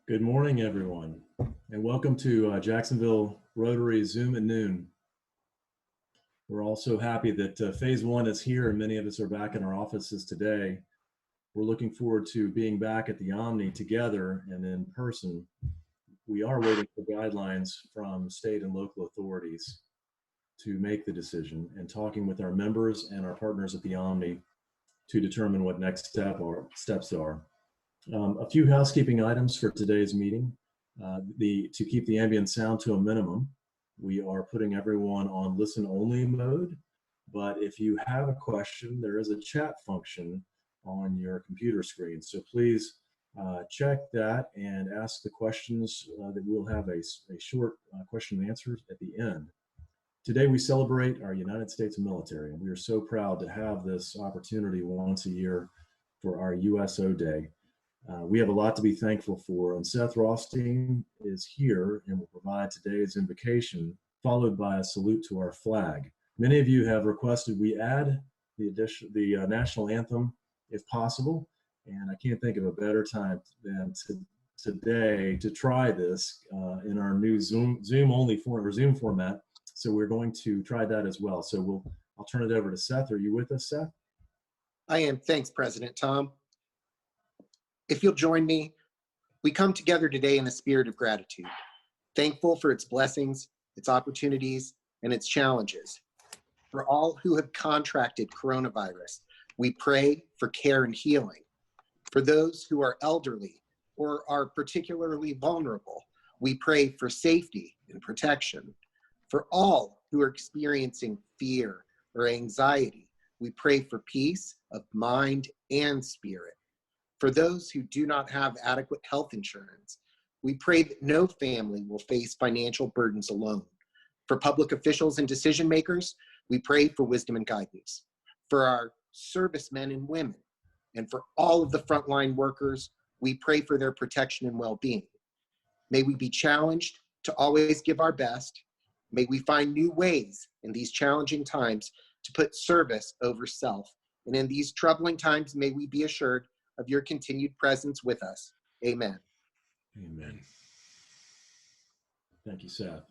Good morning, everyone, and welcome to Jacksonville Rotary Zoom at noon. We're all so happy that phase one is here and many of us are back in our offices today. We're looking forward to being back at the Omni together and in person. We are waiting for guidelines from state and local authorities to make the decision and talking with our members and our partners at the Omni to determine what next steps are. A few housekeeping items for today's meeting. To keep the ambient sound to a minimum, we are putting everyone on listen only mode, but if you have a question, there is a chat function on your computer screen. So please check that and ask the questions that we'll have a short question and answer at the end. Today we celebrate our United States military, and we are so proud to have this opportunity once a year for our USO Day. We have a lot to be thankful for, and Seth Rothstein is here and will provide today's invocation, followed by a salute to our flag. Many of you have requested we add the national anthem if possible, and I can't think of a better time than today to try this in our new Zoom format. So we're going to try that as well. So I'll turn it over to Seth. Are you with us, Seth? I am. Thanks, President Tom. If you'll join me, we come together today in a spirit of gratitude, thankful for its blessings, its opportunities, and its challenges. For all who have contracted coronavirus, we pray for care and healing. For those who are elderly or are particularly vulnerable, we pray for safety and protection. For all who are experiencing fear or anxiety, we pray for peace of mind and spirit. For those who do not have adequate health insurance, we pray that no family will face financial burdens alone. For public officials and decision makers, we pray for wisdom and guidance. For our servicemen and women, and for all of the frontline workers, we pray for their protection and well-being. May we be challenged to always give our best. May we find new ways in these challenging times to put service over self. And in these troubling times, may we be assured of your continued presence with us. Amen. Amen. Thank you, Seth.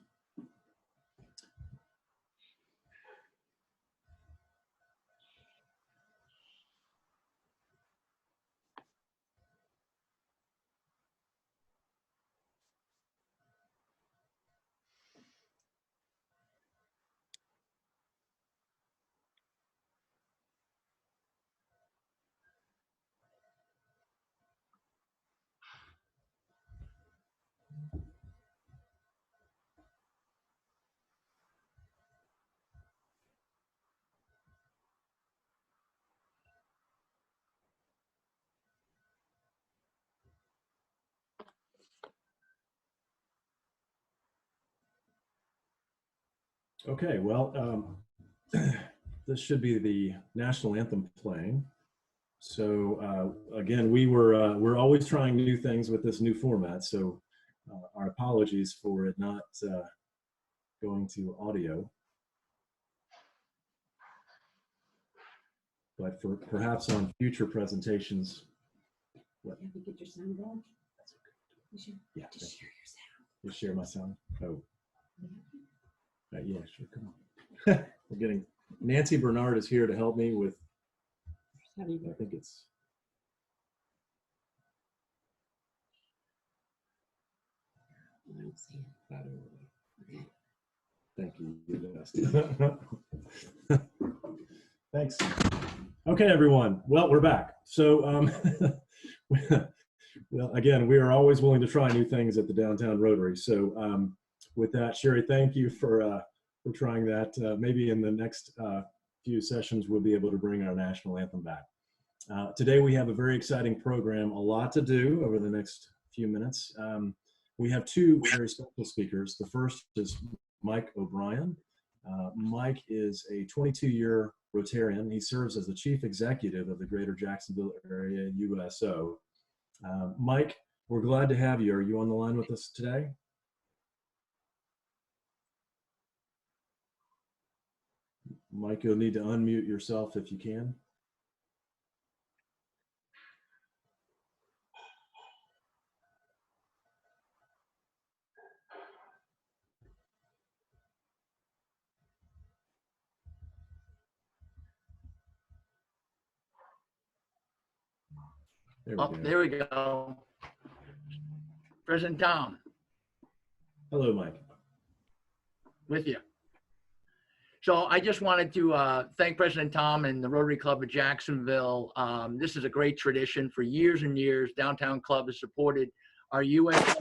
Okay, well, this should be the national anthem playing. So again, we're always trying new things with this new format. So our apologies for it not going to audio, but for perhaps on future presentations. What? You have to get your sound going. That's okay. You should just share your sound. Just share my sound. Oh. Yeah, sure. Come on. We're getting Nancy Bernard is here to help me with. I think it's. I don't see it. Okay. Thank you. Thanks. Okay, everyone. Well, we're back. So, well, again, we are always willing to try new things at the Downtown Rotary. So, with that, Sherry, thank you for trying that. Maybe in the next few sessions, we'll be able to bring our national anthem back. Today, we have a very exciting program, a lot to do over the next few minutes. We have two very special speakers. The first is Mike O'Brien. Mike is a 22-year Rotarian. He serves as the Chief Executive of the Greater Jacksonville Area USO. Mike, we're glad to have you. Are you on the line with us today? Mike, you'll need to unmute yourself if you can. There we Oh, go. there we go. President Tom, Hello, Mike. with you. So I just wanted to thank President Tom and the Rotary Club of Jacksonville. This is a great tradition. For years and years, Downtown Club has supported our U.S.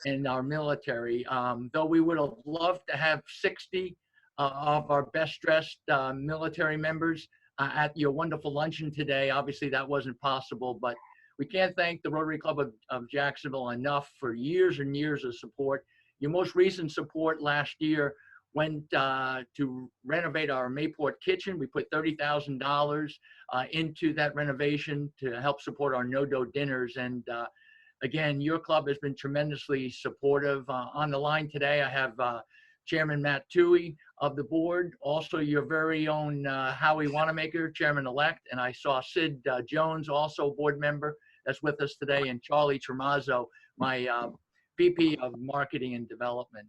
and our military. Though we would have loved to have 60 of our best dressed military members at your wonderful luncheon today. Obviously, that wasn't possible, but we can't thank the Rotary Club of Jacksonville enough for years and years of support. Your most recent support last year went to renovate our Mayport kitchen. We put $30,000 into that renovation to help support our no-dough dinners. And again, your club has been tremendously supportive. On the line today, I have Chairman Matt Toohey of the board, also your very own Howie Wanamaker, Chairman-elect, and I saw Sid Jones, also board member, that's with us today, and Charlie Tremazzo, my VP of Marketing and Development.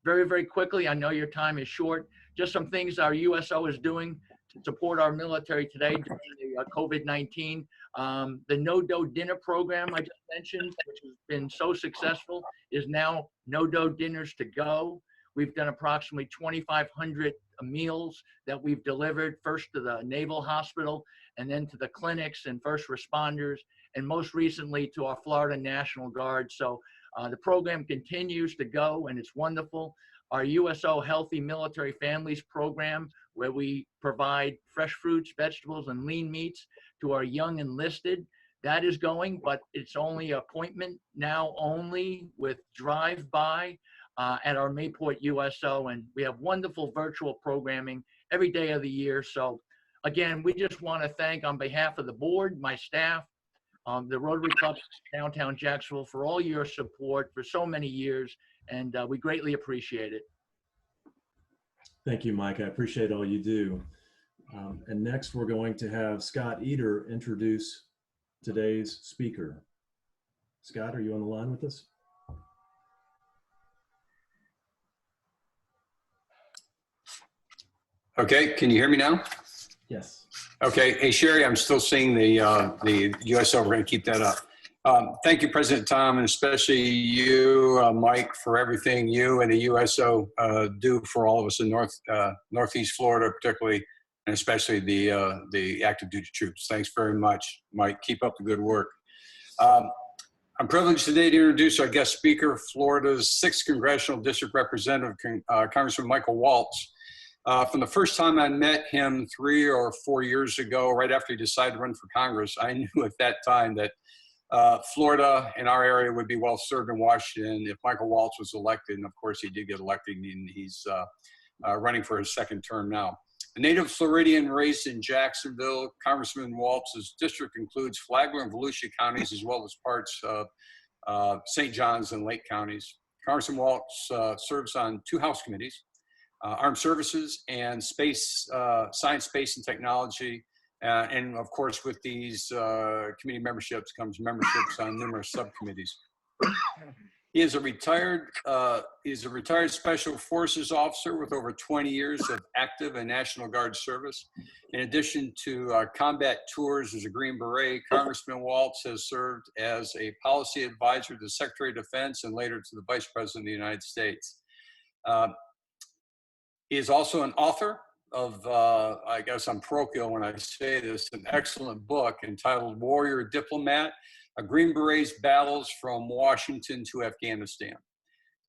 Very, very quickly, I know your time is short, just some things our USO is doing to support our military today during the COVID-19. The no-dough dinner program I just mentioned, which has been so successful, is now no-dough dinners to go. We've done approximately 2,500 meals that we've delivered, first to the Naval Hospital and then to the clinics and first responders, and most recently to our Florida National Guard. So the program continues to go, and it's wonderful. Our USO Healthy Military Families program, where we provide fresh fruits, vegetables, and lean meats to our young enlisted, that is going, but it's only appointment now only with drive-by at our Mayport USO, and we have wonderful virtual programming every day of the year. So again, we just want to thank, on behalf of the board, my staff, the Rotary Club Downtown Jacksonville, for all your support for so many years, and we greatly appreciate it. Thank you, Mike. I appreciate all you do. And next, we're going to have Scott Eder introduce today's speaker. Scott, are you on the line with us? Okay, can you hear me now? Yes. Okay, hey Sherry, I'm still seeing the USO. We're going to keep that up. Thank you, President Tom, and especially you, Mike, for everything you and the USO do for all of us in Northeast Florida, particularly, and especially the active duty troops. Thanks very much, Mike. Keep up the good work. I'm privileged today to introduce our guest speaker, Florida's 6th Congressional District Representative, Congressman Michael Waltz. From the first time I met him 3 or 4 years ago, right after he decided to run for Congress, I knew at that time that Florida and our area would be well served in Washington if Michael Waltz was elected. And of course, he did get elected, and he's running for his 2nd term now. A native Floridian raised in Jacksonville, Congressman Waltz's district includes Flagler and Volusia counties, as well as parts of St. Johns and Lake counties. Congressman Waltz serves on 2 House committees, Armed Services and Space, Science, Space, and Technology. And of course, with these committee memberships comes memberships on numerous subcommittees. He is a retired Special Forces officer with over 20 years of active and National Guard service. In addition to combat tours as a Green Beret, Congressman Waltz has served as a policy advisor to the Secretary of Defense and later to the Vice President of the United States. He is also an author of, I guess I'm parochial when I say this, an excellent book entitled Warrior Diplomat, A Green Beret's Battles from Washington to Afghanistan.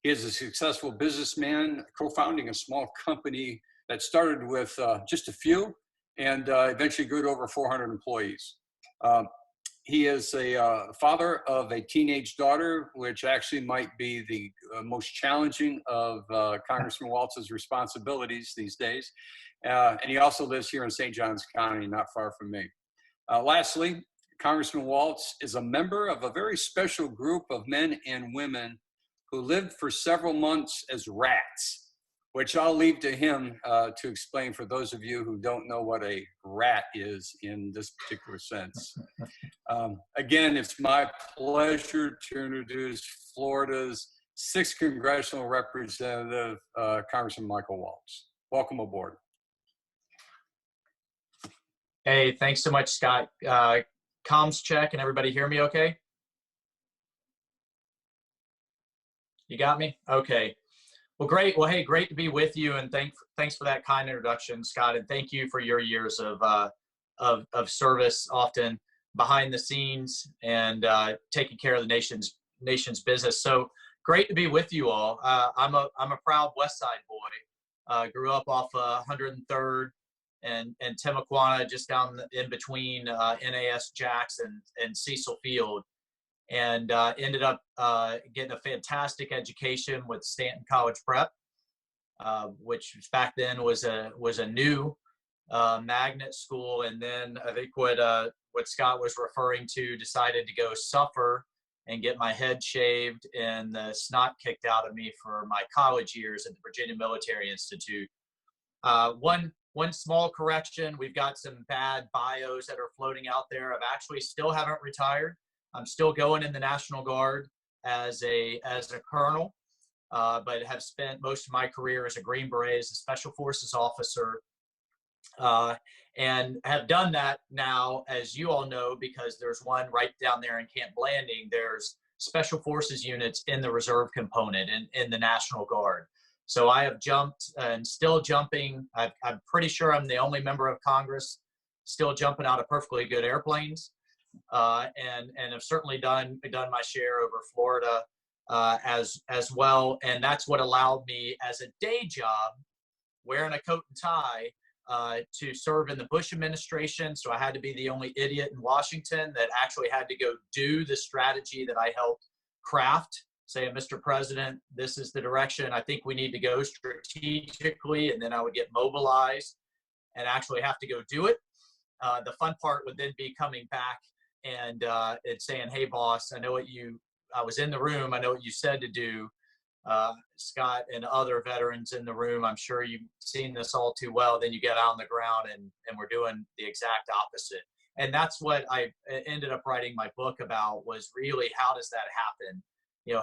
He is a successful businessman, co-founding a small company that started with just a few and eventually grew to over 400 employees. He is a father of a teenage daughter, which actually might be the most challenging of Congressman Waltz's responsibilities these days. And he also lives here in St. Johns County, not far from me. Lastly, Congressman Waltz is a member of a very special group of men and women who lived for several months as rats, which I'll leave to him to explain for those of you who don't know what a rat is in this particular sense. Again, it's my pleasure to introduce Florida's 6th Congressional Representative, Congressman Michael Waltz. Welcome aboard. Hey, thanks so much, Scott. Comms check. Can everybody hear me okay? You got me? Okay. Well, great. Well, hey, great to be with you, and thanks for that kind introduction, Scott, and thank you for your years of service, often behind the scenes and taking care of the nation's business. So great to be with you all. I'm a proud West Side boy. Grew up off 103rd and Timuquana, just down in between NAS Jackson and Cecil Field, and ended up getting a fantastic education with Stanton College Prep, which back then was a new magnet school. And then I think what Scott was referring to, decided to go suffer and get my head shaved and the snot kicked out of me for my college years at the Virginia Military Institute. One small correction: we've got some bad bios that are floating out there. I've actually still haven't retired. I'm still going in the National Guard as a colonel, but have spent most of my career as a Green Beret, as a Special Forces officer, and have done that now, as you all know, because there's one right down there in Camp Blanding. There's Special Forces units in the reserve component in the National Guard. So I have jumped and still jumping. I'm pretty sure I'm the only member of Congress still jumping out of perfectly good airplanes, and have certainly done my share over Florida as well. And that's what allowed me, as a day job, wearing a coat and tie, to serve in the Bush administration. So I had to be the only idiot in Washington that actually had to go do the strategy that I helped craft, saying, Mr. President, this is the direction I think we need to go strategically. And then I would get mobilized and actually have to go do it. The fun part would then be coming back and saying, hey, boss, I was in the room. I know what you said to do. Scott and other veterans in the room, I'm sure you've seen this all too well. Then you get out on the ground and we're doing the exact opposite. And that's what I ended up writing my book about, was really, how does that happen?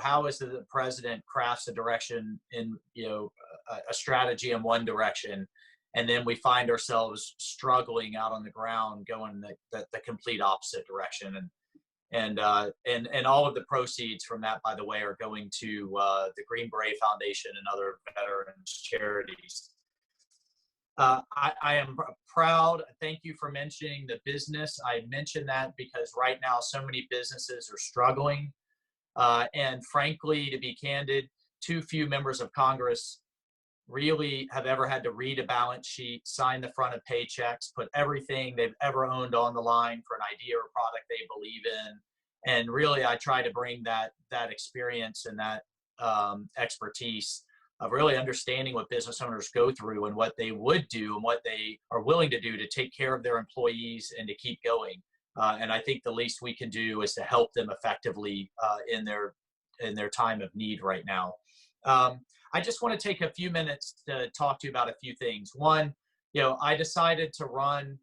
How is it the president crafts a direction in, a strategy in one direction, and then we find ourselves struggling out on the ground going the complete opposite direction. And all of the proceeds from that, by the way, are going to the Green Beret Foundation and other veterans charities. I am proud. Thank you for mentioning the business. I mentioned that because right now so many businesses are struggling. And frankly, to be candid, too few members of Congress really have ever had to read a balance sheet, sign the front of paychecks, put everything they've ever owned on the line for an idea or product they believe in. And really, I try to bring that experience and that expertise of really understanding what business owners go through and what they would do and what they are willing to do to take care of their employees and to keep going. And I think the least we can do is to help them effectively in their time of need right now. I just want to take a few minutes to talk to you about a few things. One, I decided to run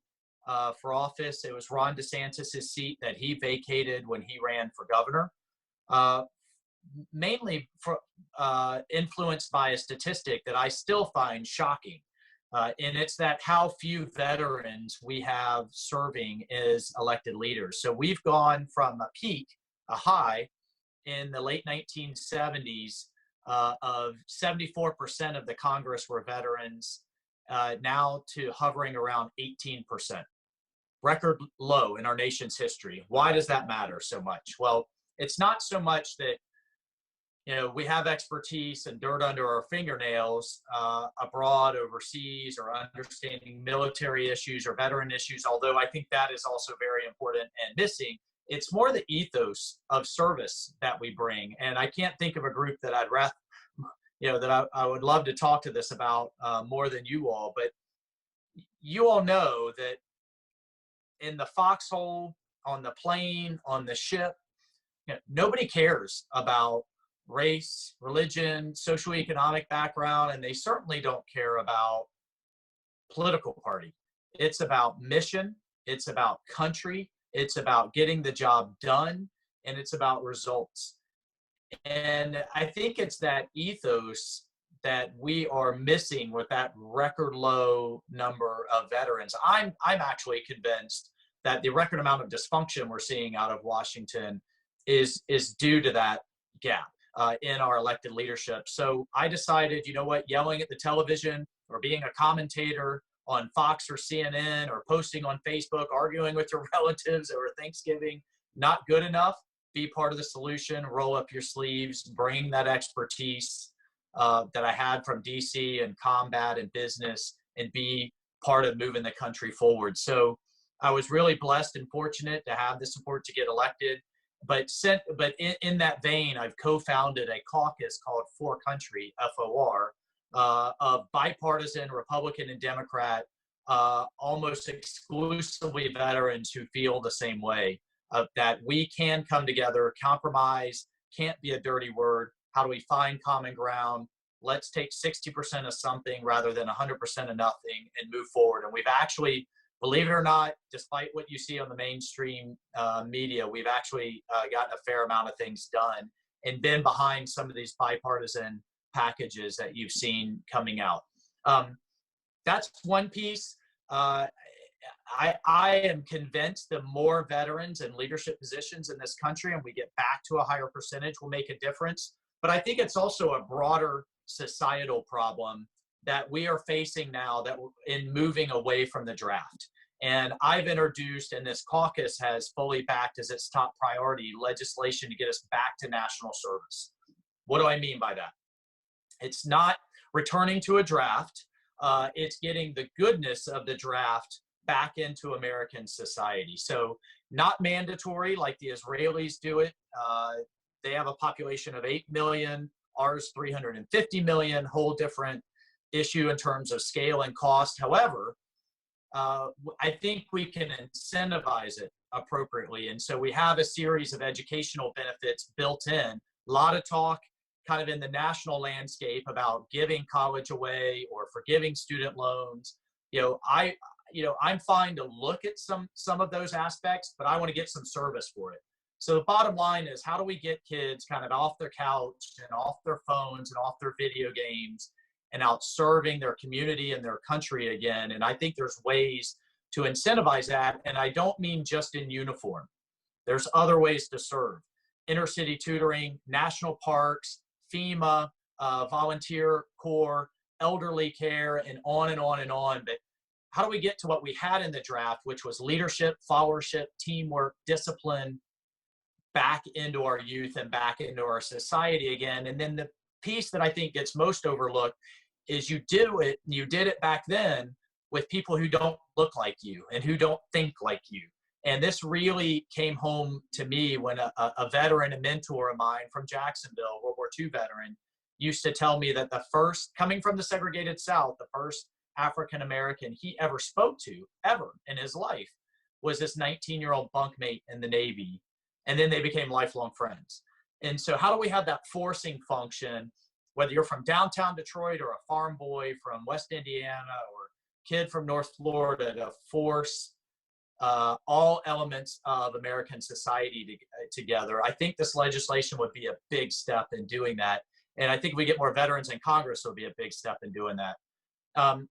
for office. It was Ron DeSantis' seat that he vacated when he ran for governor, mainly influenced by a statistic that I still find shocking. And it's that how few veterans we have serving as elected leaders. So we've gone from a high in the late 1970s of 74% of the Congress were veterans, now to hovering around 18%. Record low in our nation's history. Why does that matter so much? Well, it's not so much that we have expertise and dirt under our fingernails abroad, overseas, or understanding military issues or veteran issues, although I think that is also very important and missing. It's more the ethos of service that we bring. And I can't think of a group that I'd rather, that I would love to talk to this about more than you all. But you all know that in the foxhole, on the plane, on the ship, nobody cares about race, religion, socioeconomic background, and they certainly don't care about political party. It's about mission, it's about country, it's about getting the job done, and it's about results. And I think it's that ethos that we are missing with that record low number of veterans. I'm actually convinced that the record amount of dysfunction we're seeing out of Washington is due to that gap in our elected leadership. So I decided, you know what, yelling at the television or being a commentator on Fox or CNN or posting on Facebook, arguing with your relatives over Thanksgiving, not good enough. Be part of the solution, roll up your sleeves, bring that expertise that I had from DC and combat and business, and be part of moving the country forward. So I was really blessed and fortunate to have the support to get elected. But in that vein, I've co-founded a caucus called For Country, FOR, of bipartisan Republican and Democrat, almost exclusively veterans who feel the same way, that we can come together. Compromise can't be a dirty word. How do we find common ground? Let's take 60% of something rather than 100% of nothing and move forward. And we've actually, believe it or not, despite what you see on the mainstream media, we've actually gotten a fair amount of things done and been behind some of these bipartisan packages that you've seen coming out. That's one piece. I am convinced the more veterans in leadership positions in this country and we get back to a higher percentage will make a difference. But I think it's also a broader societal problem that we are facing now that in moving away from the draft. And I've introduced, and this caucus has fully backed as its top priority, legislation to get us back to national service. What do I mean by that? It's not returning to a draft. It's getting the goodness of the draft back into American society. So not mandatory like the Israelis do it. They have a population of 8 million, ours 350 million, whole different issue in terms of scale and cost. However, I think we can incentivize it appropriately. And so we have a series of educational benefits built in. A lot of talk kind of in the national landscape about giving college away or forgiving student loans. I'm fine to look at some of those aspects, but I want to get some service for it. So the bottom line is, how do we get kids kind of off their couch and off their phones and off their video games and out serving their community and their country again? And I think there's ways to incentivize that. And I don't mean just in uniform. There's other ways to serve. Inner city tutoring, national parks, FEMA, volunteer corps, elderly care, and on and on and on. But how do we get to what we had in the draft, which was leadership, followership, teamwork, discipline, back into our youth and back into our society again? And then the piece that I think gets most overlooked is you did it back then with people who don't look like you and who don't think like you. And this really came home to me when a veteran, a mentor of mine from Jacksonville, World War II veteran, used to tell me that the first, coming from the segregated South, the first African-American he ever spoke to, ever in his life, was this 19-year-old bunkmate in the Navy. And then they became lifelong friends. And so how do we have that forcing function, whether you're from downtown Detroit or a farm boy from West Indiana or kid from North Florida, to force all elements of American society together? I think this legislation would be a big step in doing that. And I think if we get more veterans in Congress, it'll be a big step in doing that.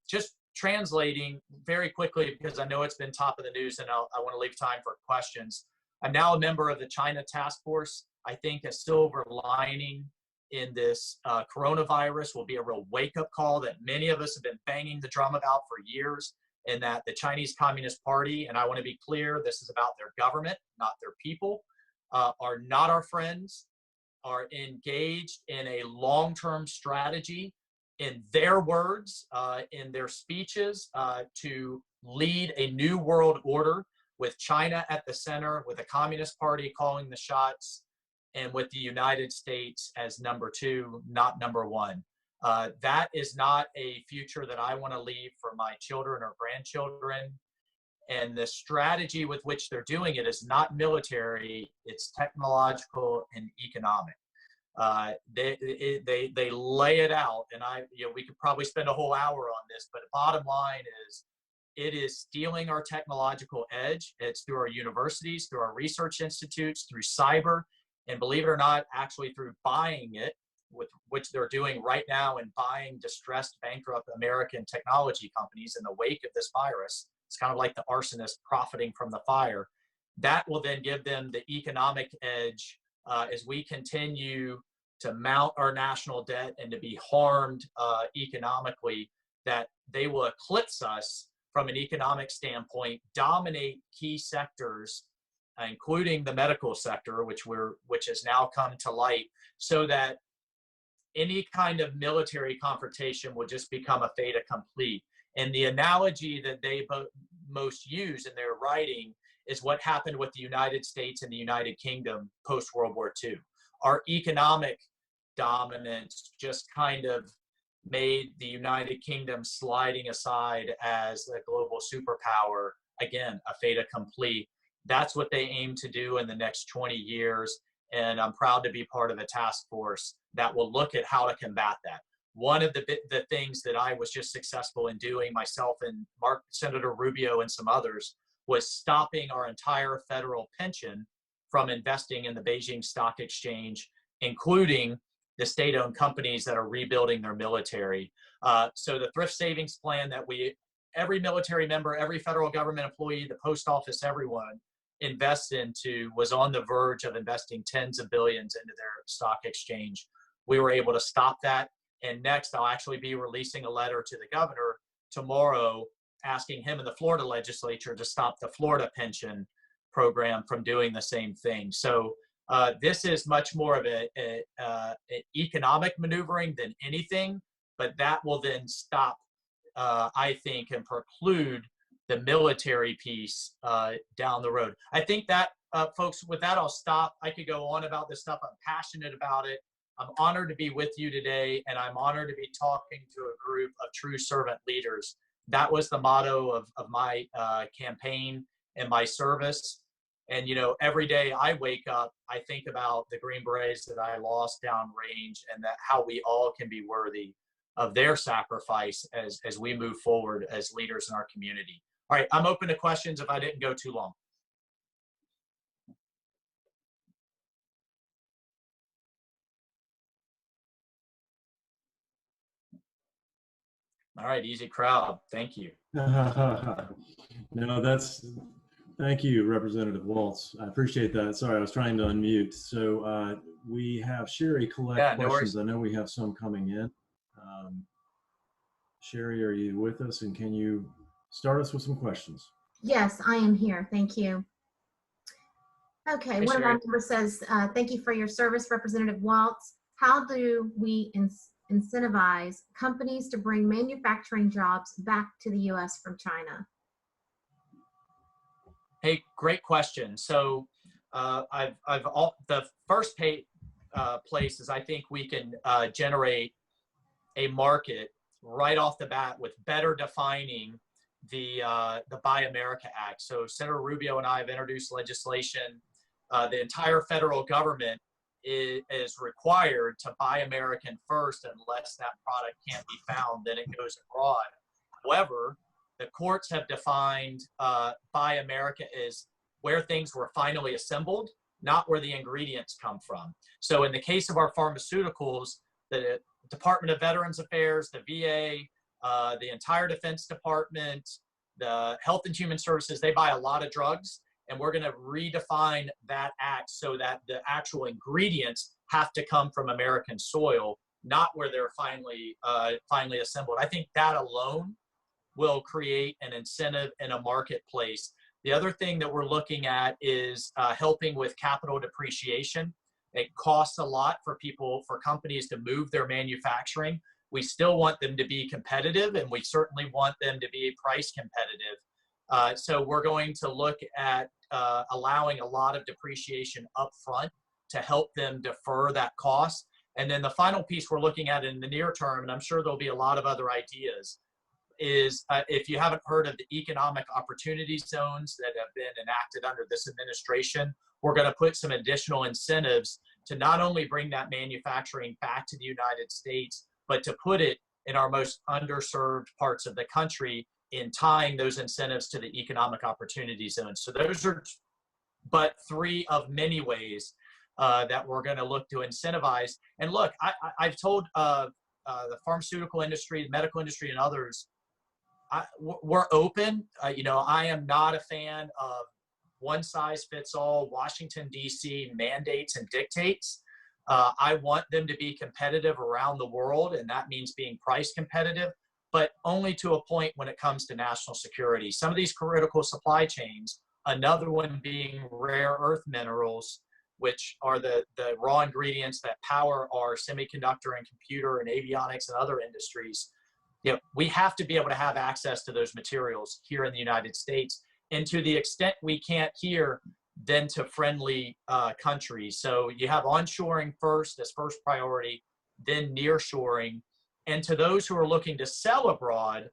Just translating very quickly, because I know it's been top of the news and I want to leave time for questions. I'm now a member of the China Task Force. I think a silver lining in this coronavirus will be a real wake-up call that many of us have been banging the drum about for years, and that the Chinese Communist Party, and I want to be clear, this is about their government, not their people, are not our friends, are engaged in a long-term strategy, in their words, in their speeches, to lead a new world order with China at the center, with the Communist Party calling the shots, and with the United States as number two, not number one. That is not a future that I want to leave for my children or grandchildren. And the strategy with which they're doing it is not military, it's technological and economic. They lay it out, and we could probably spend a whole hour on this, but the bottom line is, it is stealing our technological edge. It's through our universities, through our research institutes, through cyber, and believe it or not, actually through buying it, which they're doing right now, and buying distressed, bankrupt American technology companies in the wake of this virus. It's kind of like the arsonist profiting from the fire. That will then give them the economic edge as we continue to mount our national debt and to be harmed economically, that they will eclipse us from an economic standpoint, dominate key sectors, including the medical sector, which has now come to light, so that any kind of military confrontation will just become a fait accompli. And the analogy that they most use in their writing is what happened with the United States and the United Kingdom post-World War II. Our economic dominance just kind of made the United Kingdom sliding aside as a global superpower, again, a fait accompli. That's what they aim to do in the next 20 years. And I'm proud to be part of a task force that will look at how to combat that. One of the things that I was just successful in doing, myself and Senator Rubio and some others, was stopping our entire federal pension from investing in the Beijing Stock Exchange, including the state-owned companies that are rebuilding their military. So the thrift savings plan that every military member, every federal government employee, the post office, everyone invests into, was on the verge of investing tens of billions into their stock exchange. We were able to stop that. And next, I'll actually be releasing a letter to the governor tomorrow asking him in the Florida legislature to stop the Florida pension program from doing the same thing. So this is much more of an economic maneuvering than anything, but that will then stop, I think, and preclude the military piece down the road. I think that, folks, with that, I'll stop. I could go on about this stuff. I'm passionate about it. I'm honored to be with you today, and I'm honored to be talking to a group of true servant leaders. That was the motto of my campaign and my service. And, you know, every day I wake up, I think about the Green Berets that I lost downrange, and that how we all can be worthy of their sacrifice as we move forward as leaders in our community. All right, I'm open to questions if I didn't go too long. All right, easy crowd. Thank you. No, thank you, Representative Waltz. I appreciate that. Sorry, I was trying to unmute. So we have Sherry collect questions. I know we have some coming in. Sherry, are you with us? And can you start us with some questions? Yes, I am here. Thank you. Okay, Hey, one Sherry. of our members says, thank you for your service, Representative Waltz. How do we incentivize companies to bring manufacturing jobs back to the U.S. from China? Hey, great question. So the first place is I think we can generate a market right off the bat with better defining the Buy America Act. So Senator Rubio and I have introduced legislation. The entire federal government is required to buy American first unless that product can't be found, then it goes abroad. However, the courts have defined Buy America as where things were finally assembled, not where the ingredients come from. So in the case of our pharmaceuticals, the Department of Veterans Affairs, the VA, the entire Defense Department, the Health and Human Services, they buy a lot of drugs, and we're going to redefine that act so that the actual ingredients have to come from American soil, not where they're finally assembled. I think that alone will create an incentive in a marketplace. The other thing that we're looking at is helping with capital depreciation. It costs a lot for companies to move their manufacturing. We still want them to be competitive, and we certainly want them to be price competitive. So we're going to look at allowing a lot of depreciation up front to help them defer that cost. And then the final piece we're looking at in the near term, and I'm sure there'll be a lot of other ideas, is if you haven't heard of the economic opportunity zones that have been enacted under this administration, we're going to put some additional incentives to not only bring that manufacturing back to the United States, but to put it in our most underserved parts of the country in tying those incentives to the economic opportunity zones. So those are but three of many ways that we're going to look to incentivize. And look, I've told the pharmaceutical industry, the medical industry, and others, we're open. I am not a fan of one size fits all Washington, D.C. mandates and dictates. I want them to be competitive around the world, and that means being price competitive, but only to a point when it comes to national security. Some of these critical supply chains, another one being rare earth minerals, which are the raw ingredients that power our semiconductor and computer and avionics and other industries. We have to be able to have access to those materials here in the United States. And to the extent we can't here, then to friendly countries. So you have onshoring first as first priority, then nearshoring. And to those who are looking to sell abroad,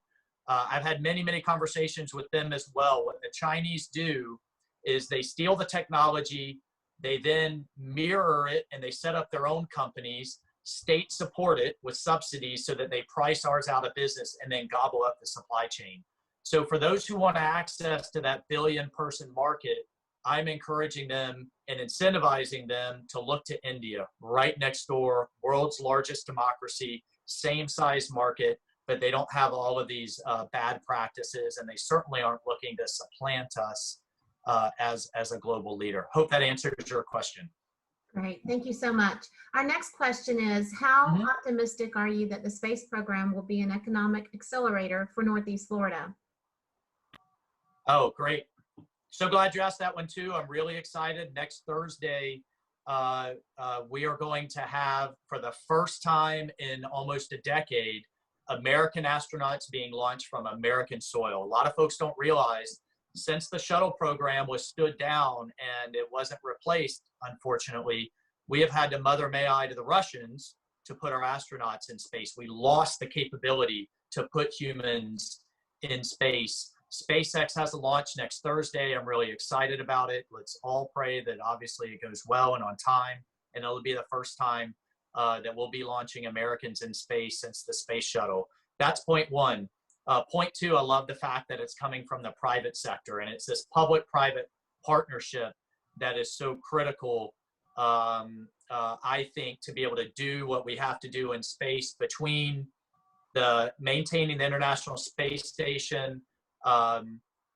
I've had many, many conversations with them as well. What the Chinese do is they steal the technology, they then mirror it, and they set up their own companies, state support it with subsidies so that they price ours out of business and then gobble up the supply chain. So for those who want access to that billion-person market, I'm encouraging them and incentivizing them to look to India, right next door, world's largest democracy, same size market, but they don't have all of these bad practices, and they certainly aren't looking to supplant us as a global leader. Hope that answers your question. Great, thank you so much. Our next question is, how optimistic are you that the space program will be an economic accelerator for Northeast Florida? Oh, great. So glad you asked that one too. I'm really excited. Next Thursday, we are going to have, for the first time in almost a decade, American astronauts being launched from American soil. A lot of folks don't realize, since the shuttle program was stood down and it wasn't replaced, unfortunately, we have had to Mother May I to the Russians to put our astronauts in space. We lost the capability to put humans in space. SpaceX has a launch next Thursday. I'm really excited about it. Let's all pray that obviously it goes well and on time, and it'll be the first time that we'll be launching Americans in space since the space shuttle. That's point one. Point two, I love the fact that it's coming from the private sector, and it's this public-private partnership that is so critical, I think, to be able to do what we have to do in space, between maintaining the International Space Station,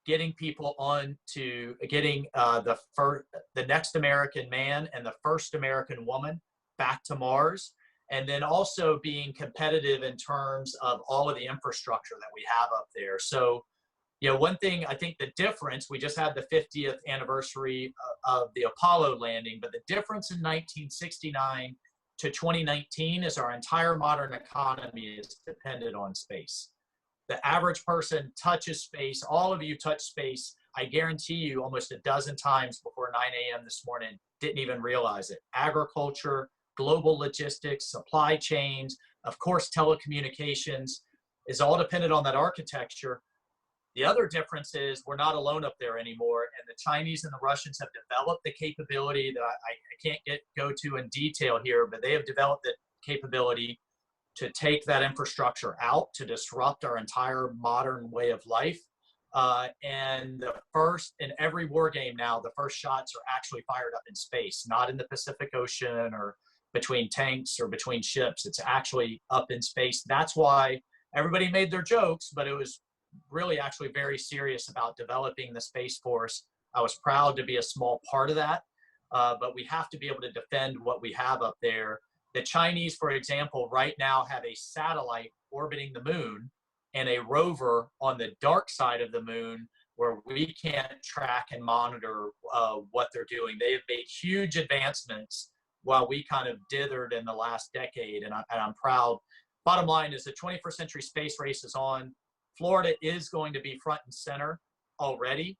getting people on to getting the next American man and the first American woman back to Mars, and then also being competitive in terms of all of the infrastructure that we have up there. So, one thing, I think the difference, we just had the 50th anniversary of the Apollo landing, but the difference in 1969 to 2019 is our entire modern economy is dependent on space. The average person touches space. All of you touch space, I guarantee you, almost a dozen times before 9 a.m. this morning, didn't even realize it. Agriculture, global logistics, supply chains, of course, telecommunications is all dependent on that architecture. The other difference is we're not alone up there anymore, and the Chinese and the Russians have developed the capability that I can't go to in detail here, but they have developed the capability to take that infrastructure out, to disrupt our entire modern way of life. And in every war game now, the first shots are actually fired up in space, not in the Pacific Ocean or between tanks or between ships. It's actually up in space. That's why everybody made their jokes, but it was really actually very serious about developing the Space Force. I was proud to be a small part of that, but we have to be able to defend what we have up there. The Chinese, for example, right now have a satellite orbiting the moon and a rover on the dark side of the moon where we can't track and monitor what they're doing. They have made huge advancements while we kind of dithered in the last decade, and I'm proud. Bottom line is the 21st century space race is on. Florida is going to be front and center already.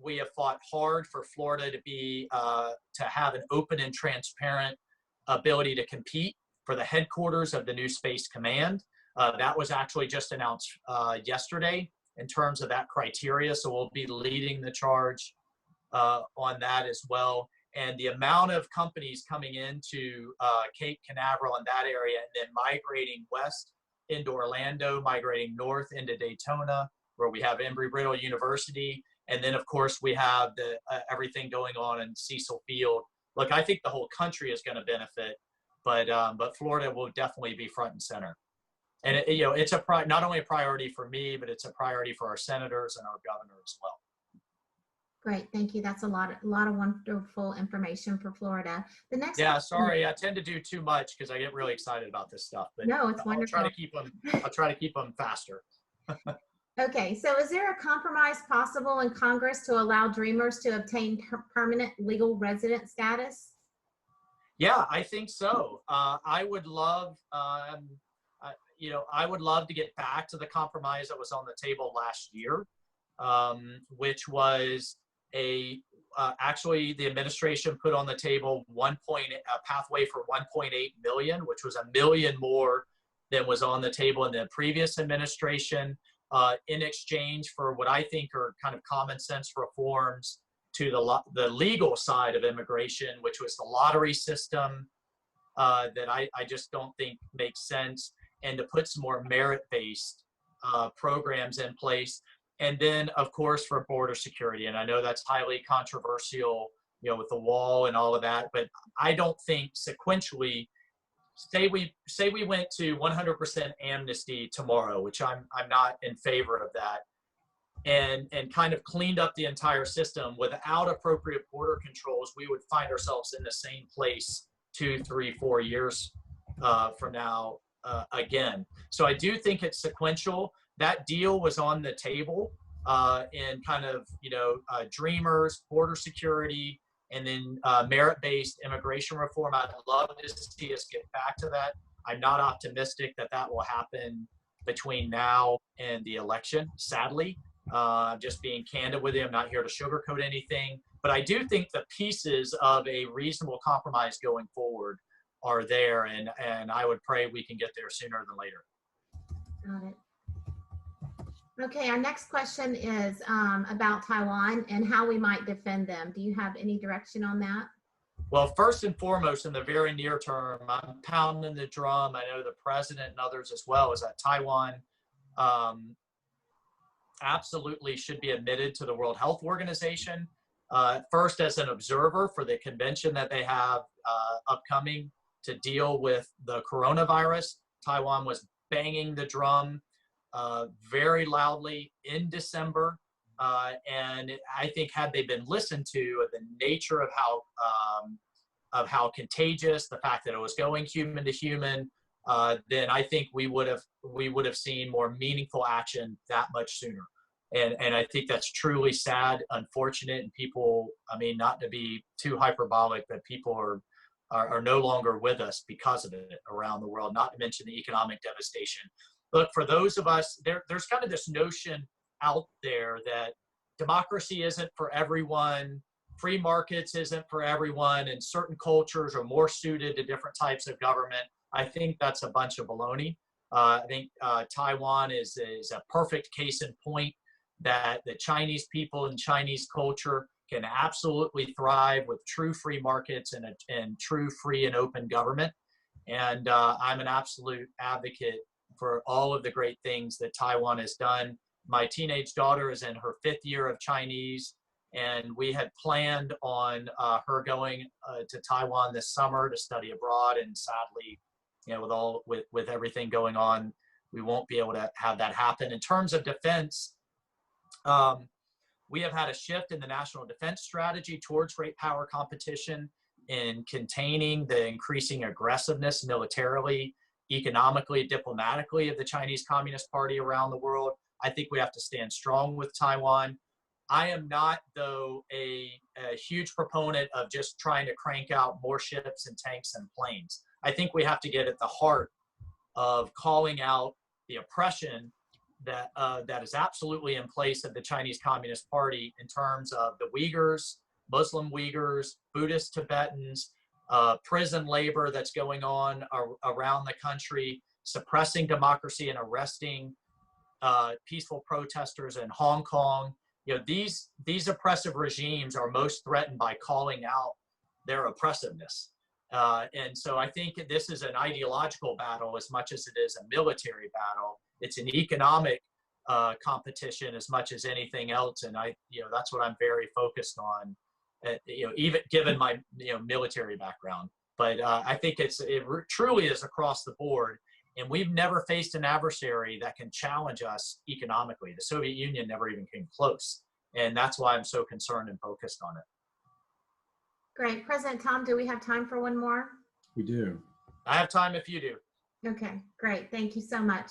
We have fought hard for Florida to have an open and transparent ability to compete for the headquarters of the new Space Command. That was actually just announced yesterday in terms of that criteria. So we'll be leading the charge on that as well. And the amount of companies coming into Cape Canaveral and that area, and then migrating west into Orlando, migrating north into Daytona, where we have Embry-Riddle University. And then, of course, we have everything going on in Cecil Field. Look, I think the whole country is going to benefit, but Florida will definitely be front and center. And it's not only a priority for me, but it's a priority for our senators and our governor as well. Great, thank you. That's a lot of wonderful information for Florida. The next Yeah, question- sorry, I tend to do too much because I get really excited about this stuff. But No, it's I'll wonderful. try to keep them faster. Okay, so is there a compromise possible in Congress to allow Dreamers to obtain permanent legal resident status? Yeah, I think so. I would love, I would love to get back to the compromise that was on the table last year, which was actually the administration put on the table a pathway for 1.8 million, which was 1 million more than was on the table in the previous administration, in exchange for what I think are kind of common sense reforms to the legal side of immigration, which was the lottery system that I just don't think makes sense, and to put some more merit-based programs in place. And then, of course, for border security. And I know that's highly controversial, with the wall and all of that, but I don't think sequentially, say we went to 100% amnesty tomorrow, which I'm not in favor of that, and kind of cleaned up the entire system without appropriate border controls, we would find ourselves in the same place 2, 3, 4 years from now again. So I do think it's sequential. That deal was on the table in kind of, Dreamers, border security, and then merit-based immigration reform. I'd love to see us get back to that. I'm not optimistic that will happen between now and the election, sadly. Just being candid with you, I'm not here to sugarcoat anything, but I do think the pieces of a reasonable compromise going forward are there, and I would pray we can get there sooner than later. Got it. Okay, our next question is about Taiwan and how we might defend them. Do you have any direction on that? Well, first and foremost, in the very near term, I'm pounding the drum. I know the president and others as well, is that Taiwan absolutely should be admitted to the World Health Organization. First, as an observer for the convention that they have upcoming to deal with the coronavirus. Taiwan was banging the drum very loudly in December. And I think had they been listened to, the nature of how contagious, the fact that it was going human to human, then I think we would have seen more meaningful action that much sooner. And I think that's truly sad, unfortunate, and people, not to be too hyperbolic, but people are no longer with us because of it around the world, not to mention the economic devastation. Look, for those of us, there's kind of this notion out there that democracy isn't for everyone, free markets isn't for everyone, and certain cultures are more suited to different types of government. I think that's a bunch of baloney. I think Taiwan is a perfect case in point that the Chinese people and Chinese culture can absolutely thrive with true free markets and true free and open government. And I'm an absolute advocate for all of the great things that Taiwan has done. My teenage daughter is in her 5th year of Chinese, and we had planned on her going to Taiwan this summer to study abroad. And sadly, with everything going on, we won't be able to have that happen. In terms of defense, we have had a shift in the national defense strategy towards great power competition in containing the increasing aggressiveness militarily, economically, diplomatically of the Chinese Communist Party around the world. I think we have to stand strong with Taiwan. I am not, though, a huge proponent of just trying to crank out more ships and tanks and planes. I think we have to get at the heart of calling out the oppression that is absolutely in place of the Chinese Communist Party in terms of the Uyghurs, Muslim Uyghurs, Buddhist Tibetans, prison labor that's going on around the country, suppressing democracy and arresting peaceful protesters in Hong Kong. These oppressive regimes are most threatened by calling out their oppressiveness. And so I think this is an ideological battle as much as it is a military battle. It's an economic competition as much as anything else. And that's what I'm very focused on, even given my, military background. But I think it truly is across the board. And we've never faced an adversary that can challenge us economically. The Soviet Union never even came close. And that's why I'm so concerned and focused on it. Great. President Tom, do we have time for one more? We do. I have time if you do. Okay, great. Thank you so much.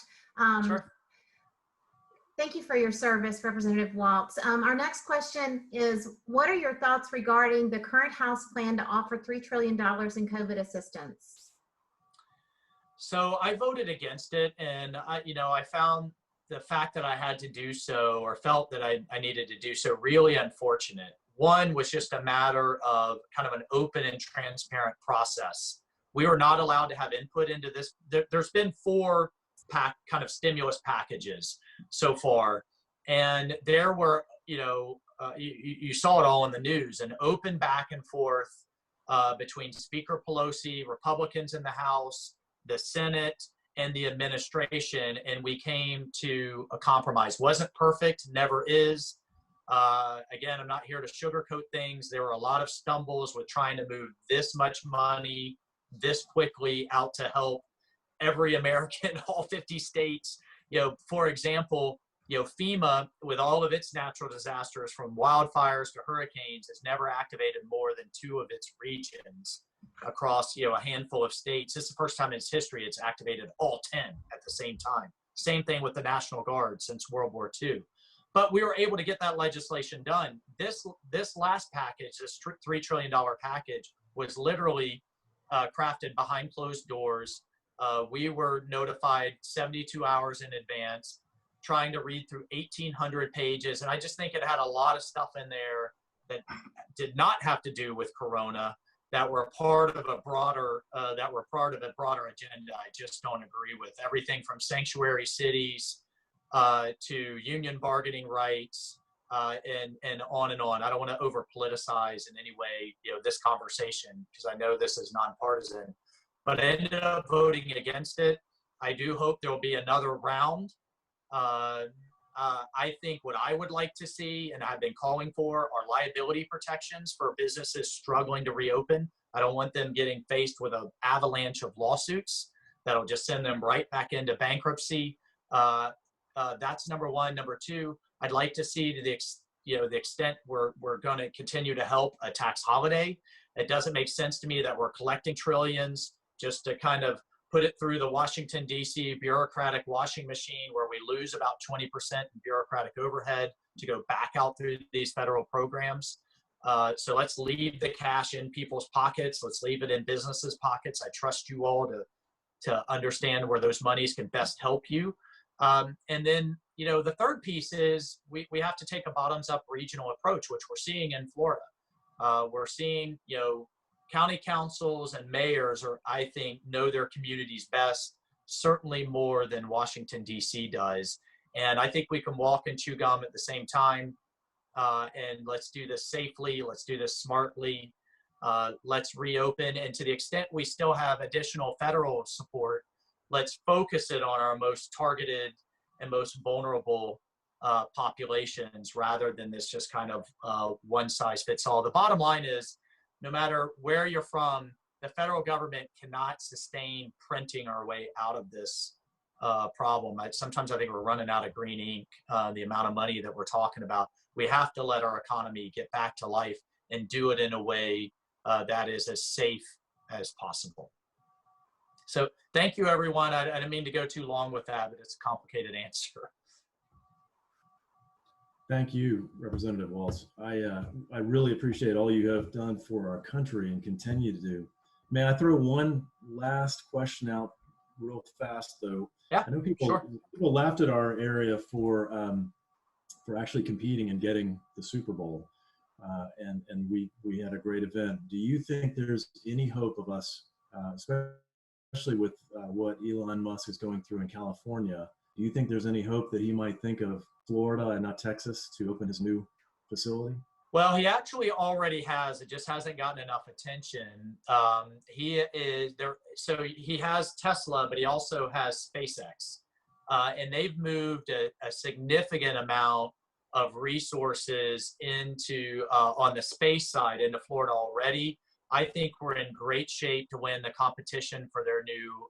Sure. Thank you for your service, Representative Waltz. Our next question is, what are your thoughts regarding the current House plan to offer $3 trillion in COVID assistance? So I voted against it, and I found the fact that I had to do so, or felt that I needed to do so, really unfortunate. One was just a matter of kind of an open and transparent process. We were not allowed to have input into this. There's been 4 kind of stimulus packages so far, and there were, you saw it all in the news, an open back and forth between Speaker Pelosi, Republicans in the House, the Senate, and the administration, and we came to a compromise. Wasn't perfect, never is. Again, I'm not here to sugarcoat things. There were a lot of stumbles with trying to move this much money this quickly out to help every American, all 50 states. For example, FEMA, with all of its natural disasters from wildfires to hurricanes, has never activated more than 2 of its regions across, a handful of states. This is the first time in its history it's activated all 10 at the same time. Same thing with the National Guard since World War II. But we were able to get that legislation done. This last package, this $3 trillion package, was literally crafted behind closed doors. We were notified 72 hours in advance, trying to read through 1,800 pages. And I just think it had a lot of stuff in there that did not have to do with Corona, that were part of a broader agenda. I just don't agree with everything from sanctuary cities to union bargaining rights, and on and on. I don't want to over politicize in any way, this conversation, because I know this is nonpartisan, but I ended up voting against it. I do hope there will be another round. I think what I would like to see, and I've been calling for, are liability protections for businesses struggling to reopen. I don't want them getting faced with an avalanche of lawsuits that'll just send them right back into bankruptcy. That's number one. Number two, I'd like to see to the extent we're going to continue to help a tax holiday. It doesn't make sense to me that we're collecting trillions just to kind of put it through the Washington, D.C. bureaucratic washing machine, where we lose about 20% in bureaucratic overhead to go back out through these federal programs. So let's leave the cash in people's pockets. Let's leave it in businesses' pockets. I trust you all to understand where those monies can best help you. And then, the third piece is we have to take a bottoms-up regional approach, which we're seeing in Florida. We're seeing, county councils and mayors I think, know their communities best, certainly more than Washington, D.C. does. And I think we can walk and chew gum at the same time. And let's do this safely. Let's do this smartly. Let's reopen. And to the extent we still have additional federal support, let's focus it on our most targeted and most vulnerable populations, rather than this just kind of one size fits all. The bottom line is, no matter where you're from, the federal government cannot sustain printing our way out of this problem. Sometimes I think we're running out of green ink, the amount of money that we're talking about. We have to let our economy get back to life and do it in a way that is as safe as possible. So thank you, everyone. I didn't mean to go too long with that, but it's a complicated answer. Thank you, Representative Waltz. I really appreciate all you have done for our country and continue to do. May I throw one last question out real fast, though? Yeah, I know people laughed at our area for actually competing and getting the Super Bowl, and we had a great event. Do you think there's any hope of us, especially with what Elon Musk is going through in California? Do you think there's any hope that he might think of Florida and not Texas to open his new facility? Well, he actually already has. It just hasn't gotten enough attention. He is there. So he has Tesla, but he also has SpaceX. And they've moved a significant amount of resources into on the space side into Florida already. I think we're in great shape to win the competition for their new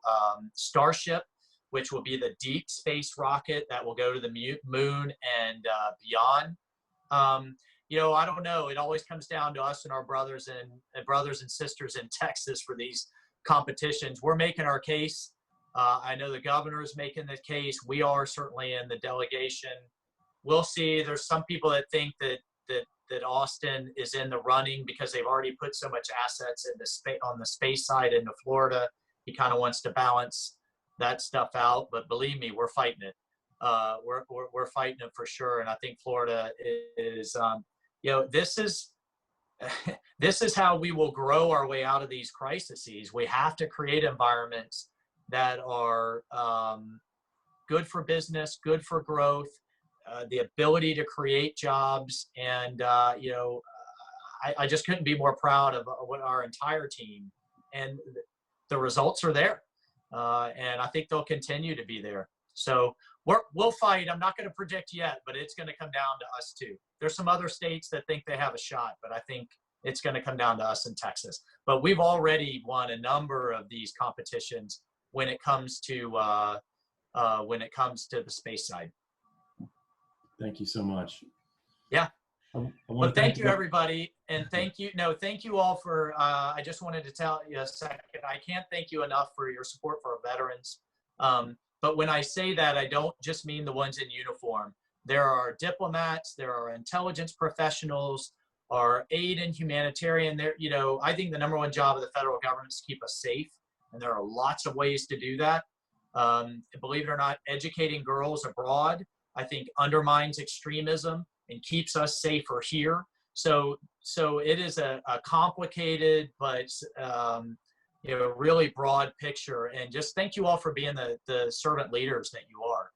Starship. which will be the deep space rocket that will go to the moon and beyond. I don't know. It always comes down to us and our brothers and sisters in Texas for these competitions. We're making our case. I know the governor is making the case. We are certainly in the delegation. We'll see. There's some people that think that Austin is in the running because they've already put so much assets in on the space side into Florida. He kind of wants to balance that stuff out, but believe me, we're fighting it. We're fighting it for sure. And I think Florida is, this is how we will grow our way out of these crises. We have to create environments that are good for business, good for growth, the ability to create jobs. And, I just couldn't be more proud of what our entire team, and the results are there. And I think they'll continue to be there. So we'll fight. I'm not going to predict yet, but it's going to come down to us too. There's some other states that think they have a shot, but I think it's going to come down to us in Texas. But we've already won a number of these competitions when it comes to the space side. Thank you so much. Yeah. Well, thank you, everybody. And thank you all for, I just wanted to tell you a second, I can't thank you enough for your support for our veterans. But when I say that, I don't just mean the ones in uniform. There are diplomats, there are intelligence professionals, our aid and humanitarian. I think the number one job of the federal government is to keep us safe. And there are lots of ways to do that. Believe it or not, educating girls abroad, I think, undermines extremism and keeps us safer here. So it is a complicated, but really broad picture. And just thank you all for being the servant leaders that you are,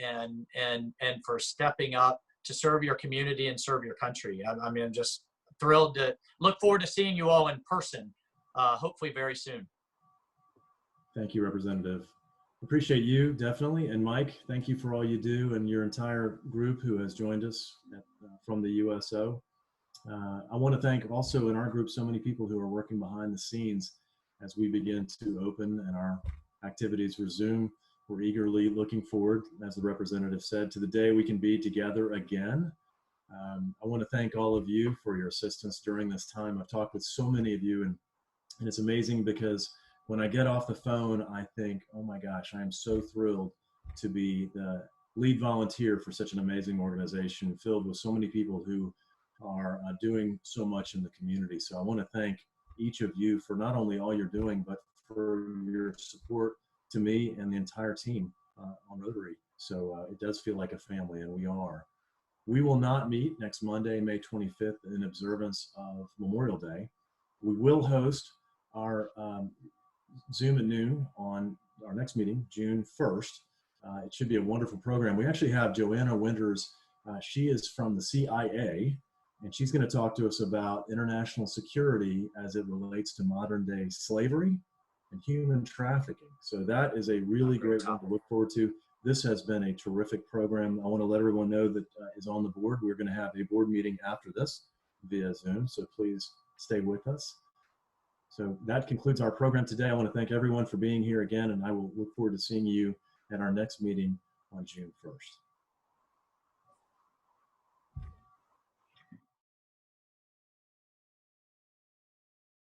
and for stepping up to serve your community and serve your country. I'm just thrilled to look forward to seeing you all in person, hopefully very soon. Thank you, Representative. Appreciate you, definitely. And Mike, thank you for all you do, and your entire group who has joined us from the USO. I want to thank also in our group so many people who are working behind the scenes as we begin to open and our activities resume. We're eagerly looking forward, as the representative said, to the day we can be together again. I want to thank all of you for your assistance during this time. I've talked with so many of you, and it's amazing because when I get off the phone, I think, oh my gosh, I am so thrilled to be the lead volunteer for such an amazing organization filled with so many people who are doing so much in the community. So I want to thank each of you for not only all you're doing, but for your support to me and the entire team on Rotary. So it does feel like a family, and we are. We will not meet next Monday, May 25th, in observance of Memorial Day. We will host our Zoom at noon on our next meeting, June 1st. It should be a wonderful program. We actually have Joanna Winters. She is from the CIA, and she's going to talk to us about international security as it relates to modern day slavery and human trafficking. So that is a really great one to look forward to. This has been a terrific program. I want to let everyone know that is on the board. We're going to have a board meeting after this via Zoom, so please stay with us. So that concludes our program today. I want to thank everyone for being here again, and I will look forward to seeing you at our next meeting on June 1st.